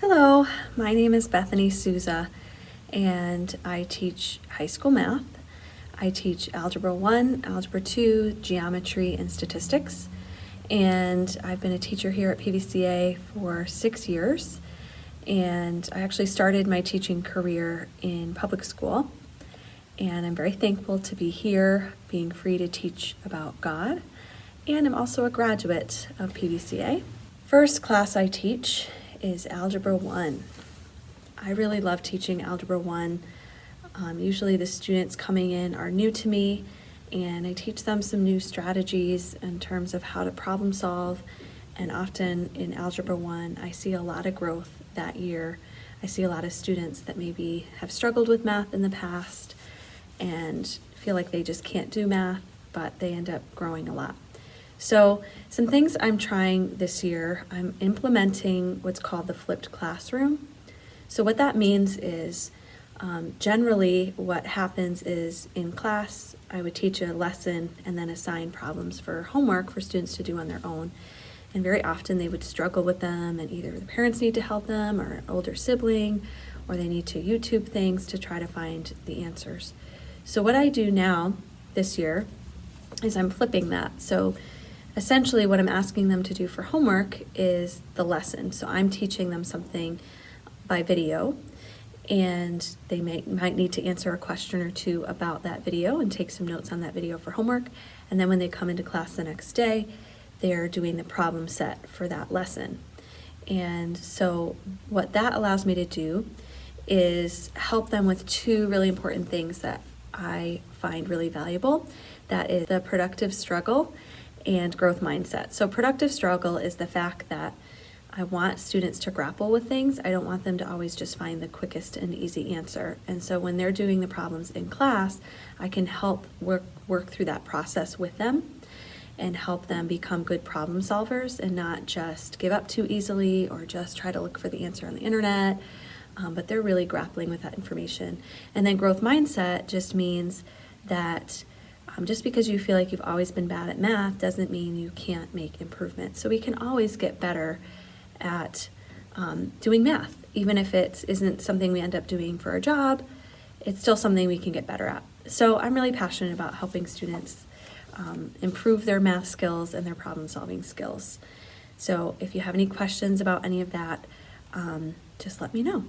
Hello, my name is Bethany Souza, and I teach high school math. I teach Algebra 1, Algebra 2, Geometry, and Statistics. And I've been a teacher here at Pvca for 6 years. And I actually started my teaching career in public school. And I'm very thankful to be here, being free to teach about God. And I'm also a graduate of Pvca. First class I teach is Algebra 1. I really love teaching Algebra 1. Usually the students coming in are new to me, and I teach them some new strategies in terms of how to problem solve. And often in Algebra 1, I see a lot of growth that year. I see a lot of students that maybe have struggled with math in the past and feel like they just can't do math, but they end up growing a lot. So some things I'm trying this year, I'm implementing what's called the flipped classroom. So what that means is generally what happens is in class, I would teach a lesson and then assign problems for homework for students to do on their own. And very often they would struggle with them, and either the parents need to help them or an older sibling, or they need to YouTube things to try to find the answers. So what I do now this year is I'm flipping that. So essentially what I'm asking them to do for homework is the lesson. So I'm teaching them something by video, and they might need to answer a question or two about that video and take some notes on that video for homework. And then when they come into class the next day, they're doing the problem set for that lesson. And so what that allows me to do is help them with two really important things that I find really valuable. That is the productive struggle and growth mindset. So productive struggle is the fact that I want students to grapple with things. I don't want them to always just find the quickest and easy answer. And so when they're doing the problems in class, I can help work through that process with them and help them become good problem solvers and not just give up too easily or just try to look for the answer on the internet, but they're really grappling with that information. And then growth mindset just means that just because you feel like you've always been bad at math doesn't mean you can't make improvements. So we can always get better at doing math. Even if it isn't something we end up doing for a job, it's still something we can get better at. So I'm really passionate about helping students improve their math skills and their problem solving skills. So if you have any questions about any of that, just let me know.